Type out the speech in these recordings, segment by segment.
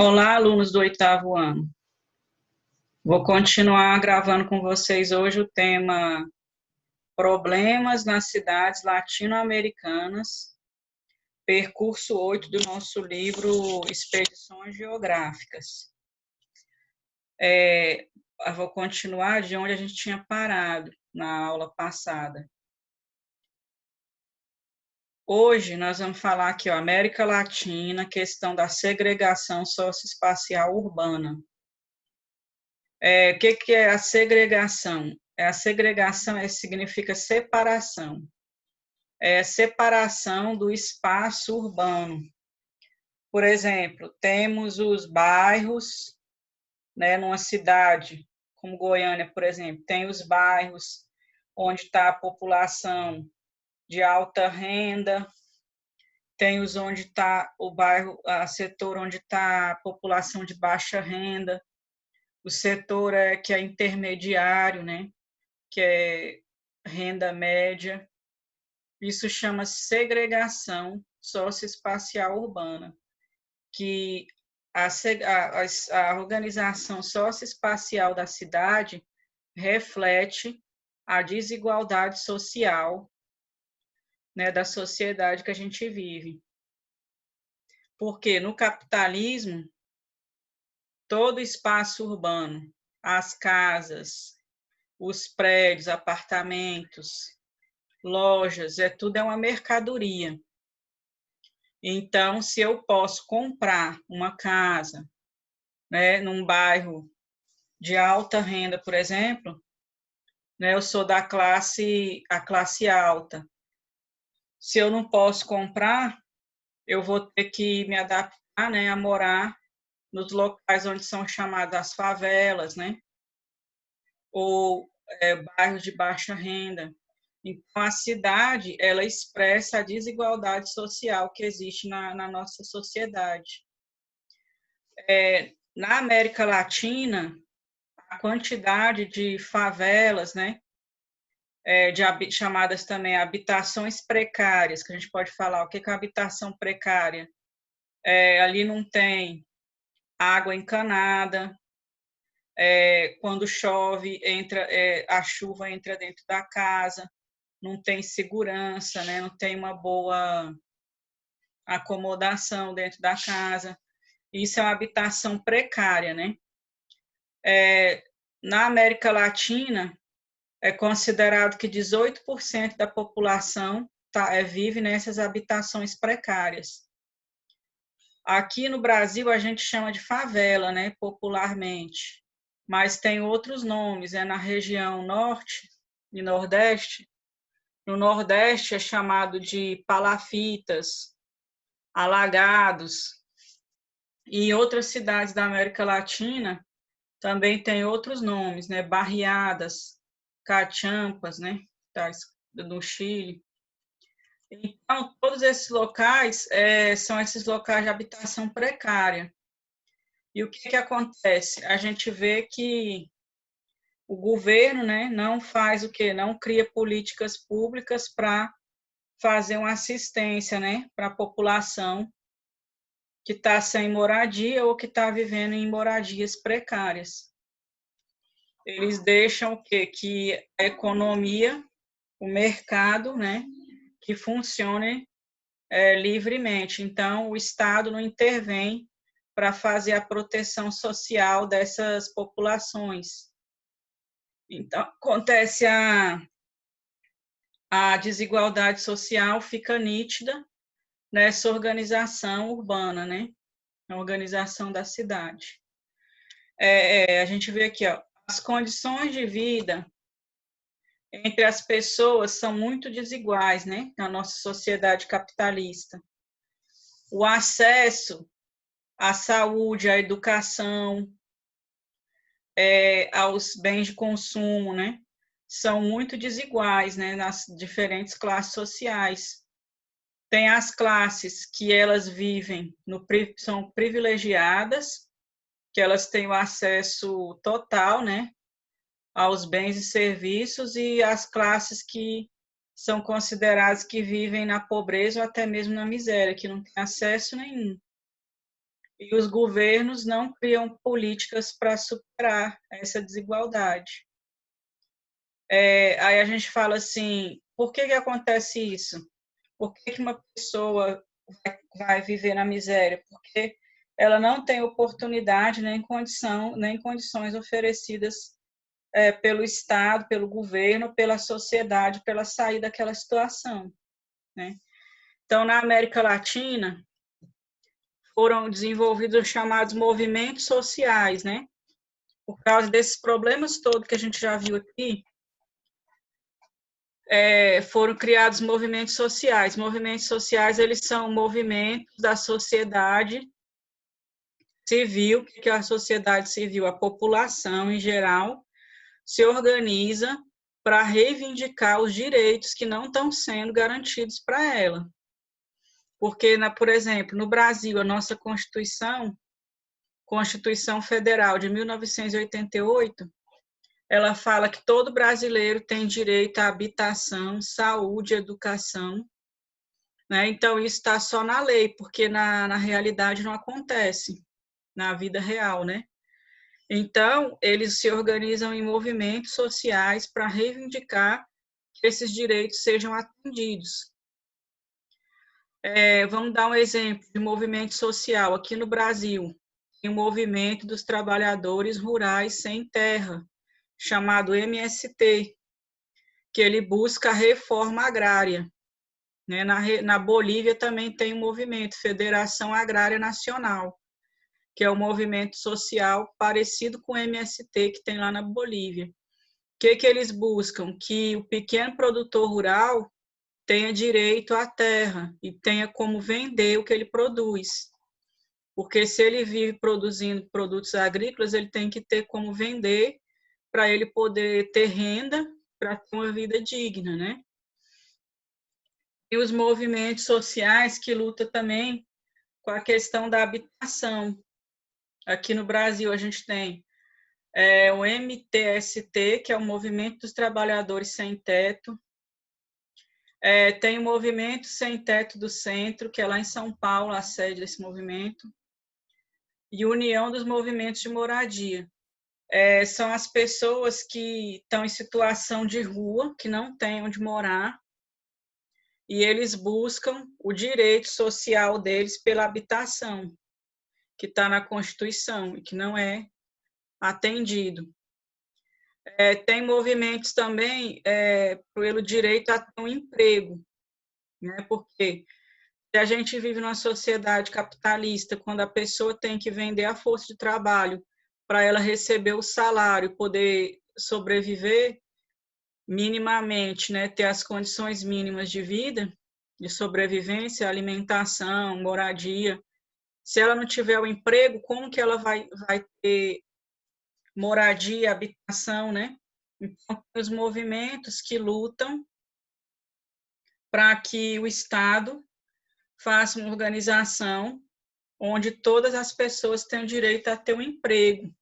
Olá, alunos do oitavo ano. Vou continuar gravando com vocês hoje o tema Problemas nas cidades latino-americanas, percurso 8 do nosso livro Expedições Geográficas. Eu vou continuar de onde a gente tinha parado na aula passada. Hoje nós vamos falar aqui, América Latina, questão da segregação socioespacial urbana. O que é a segregação? A segregação significa separação. É separação do espaço urbano. Por exemplo, temos os bairros, né, numa cidade como Goiânia, por exemplo, tem os bairros onde está a população de alta renda, tem os onde está o bairro, o setor onde está a população de baixa renda, o setor que é intermediário, né, que é renda média. Isso chama segregação socioespacial urbana, que a organização socioespacial da cidade reflete a desigualdade social, né, da sociedade que a gente vive. Porque no capitalismo, todo espaço urbano, as casas, os prédios, apartamentos, lojas, tudo é uma mercadoria. Então, se eu posso comprar uma casa, né, num bairro de alta renda, por exemplo, né, eu sou a classe alta. Se eu não posso comprar, eu vou ter que me adaptar, né, a morar nos locais onde são chamadas as favelas, né, ou bairros de baixa renda. Então, a cidade, ela expressa a desigualdade social que existe na nossa sociedade. Na América Latina, a quantidade de favelas, né, chamadas também habitações precárias, que a gente pode falar, o que é habitação precária? Ali não tem água encanada, quando chove, a chuva entra dentro da casa, não tem segurança, né, não tem uma boa acomodação dentro da casa. Isso é uma habitação precária, né? Na América Latina, é considerado que 18% da população vive nessas habitações precárias. Aqui no Brasil, a gente chama de favela, né, popularmente, mas tem outros nomes, na região norte e nordeste. No nordeste é chamado de palafitas, alagados, e em outras cidades da América Latina também tem outros nomes, né, barriadas, cachampas, né, no Chile. Então, todos esses locais são esses locais de habitação precária. E o que acontece? A gente vê que o governo, né, não faz o quê? Não cria políticas públicas para fazer uma assistência, né, para a população que está sem moradia ou que está vivendo em moradias precárias. Eles deixam o quê? Que a economia, o mercado, né, que funcione livremente. Então, o Estado não intervém para fazer a proteção social dessas populações. Então, acontece a desigualdade social, fica nítida nessa organização urbana, né? A organização da cidade. A gente vê aqui, ó, as condições de vida entre as pessoas são muito desiguais, né? Na nossa sociedade capitalista. O acesso à saúde, à educação, aos bens de consumo, né? São muito desiguais, né? Nas diferentes classes sociais. Tem as classes que elas vivem, são privilegiadas, que elas têm o acesso total, né, aos bens e serviços, e as classes que são consideradas que vivem na pobreza ou até mesmo na miséria, que não têm acesso nenhum. e os governos não criam políticas para superar essa desigualdade. Aí a gente fala assim, por que acontece isso? Por que uma pessoa vai viver na miséria? Porque ela não tem oportunidade nem condições oferecidas pelo Estado, pelo governo, pela sociedade, para ela sair daquela situação, né? Então, na América Latina, foram desenvolvidos os chamados movimentos sociais, né? Por causa desses problemas todos que a gente já viu aqui, foram criados movimentos sociais. Movimentos sociais, eles são movimentos da sociedade civil, que é a sociedade civil, a população em geral, se organiza para reivindicar os direitos que não estão sendo garantidos para ela. Porque, por exemplo, no Brasil, a nossa Constituição Federal de 1988, ela fala que todo brasileiro tem direito à habitação, saúde, educação, né? Então, isso está só na lei, porque na realidade não acontece, na vida real, né? Então, eles se organizam em movimentos sociais para reivindicar que esses direitos sejam atendidos. Vamos dar um exemplo de movimento social. Aqui no Brasil, tem o movimento dos trabalhadores rurais sem terra, chamado MST, que ele busca a reforma agrária. Né? Na Bolívia também tem um movimento, Federação Agrária Nacional, que é um movimento social parecido com o MST que tem lá na Bolívia. O que eles buscam? Que o pequeno produtor rural tenha direito à terra e tenha como vender o que ele produz. Porque se ele vive produzindo produtos agrícolas, ele tem que ter como vender para ele poder ter renda para ter uma vida digna, né? E os movimentos sociais que lutam também com a questão da habitação. Aqui no Brasil a gente tem o MTST, que é o Movimento dos Trabalhadores Sem Teto. Tem o Movimento Sem Teto do Centro, que é lá em São Paulo, a sede desse movimento. E União dos Movimentos de Moradia. São as pessoas que estão em situação de rua, que não têm onde morar, e eles buscam o direito social deles pela habitação, que está na Constituição e que não é atendido. Tem movimentos também pelo direito a ter um emprego, né? Porque se a gente vive numa sociedade capitalista, quando a pessoa tem que vender a força de trabalho para ela receber o salário, poder sobreviver minimamente, né? Ter as condições mínimas de vida, de sobrevivência, alimentação, moradia. Se ela não tiver o emprego, como que ela vai ter moradia, habitação, né? Então, os movimentos que lutam para que o Estado faça uma organização onde todas as pessoas tenham direito a ter um emprego.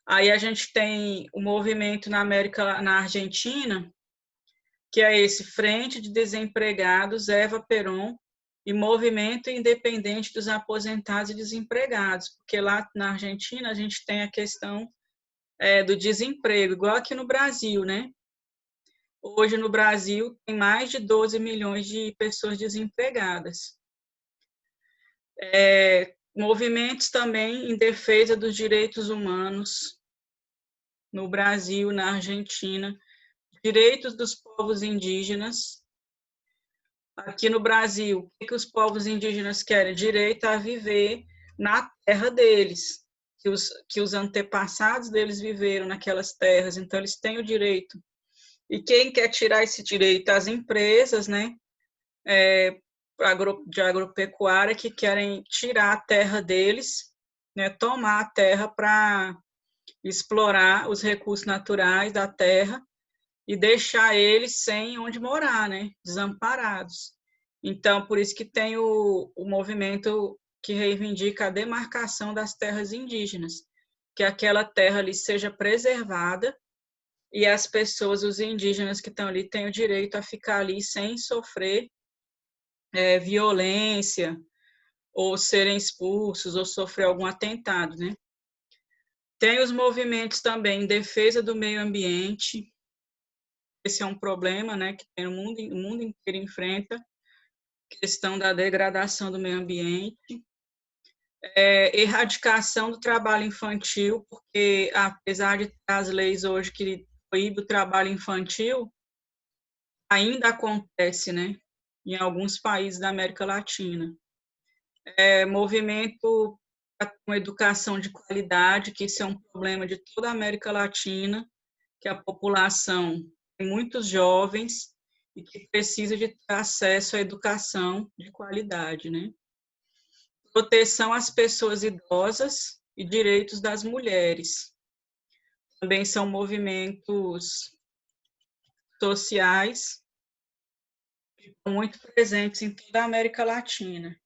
Aí a gente tem o movimento na Argentina, que é esse Frente de Desempregados, Eva Perón, e Movimento Independente dos Aposentados e Desempregados, porque lá na Argentina a gente tem a questão do desemprego, igual aqui no Brasil, né? Hoje no Brasil tem mais de 12 milhões de pessoas desempregadas. Movimentos também em defesa dos direitos humanos no Brasil, na Argentina, direitos dos povos indígenas. Aqui no Brasil, o que os povos indígenas querem? Direito a viver na terra deles, que os antepassados deles viveram naquelas terras, então eles têm o direito. E quem quer tirar esse direito? As empresas, né, de agropecuária, que querem tirar a terra deles, né, tomar a terra para explorar os recursos naturais da terra e deixar eles sem onde morar, né, desamparados. Então, por isso que tem o movimento que reivindica a demarcação das terras indígenas, que aquela terra ali seja preservada e as pessoas, os indígenas que estão ali, têm o direito a ficar ali sem sofrer violência ou serem expulsos, ou sofrer algum atentado, né? Tem os movimentos também em defesa do meio ambiente. Esse é um problema, né, que o mundo inteiro enfrenta, questão da degradação do meio ambiente. Erradicação do trabalho infantil, porque apesar de ter as leis hoje que proíbem o trabalho infantil, ainda acontece, né, em alguns países da América Latina. Movimento com educação de qualidade, que isso é um problema de toda a América Latina, que a população tem muitos jovens e que precisa de ter acesso à educação de qualidade, né? Proteção às pessoas idosas e direitos das mulheres. Também são movimentos sociais que estão muito presentes em toda a América Latina.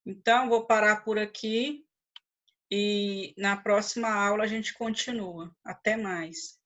Então, vou parar por aqui e na próxima aula a gente continua. Até mais.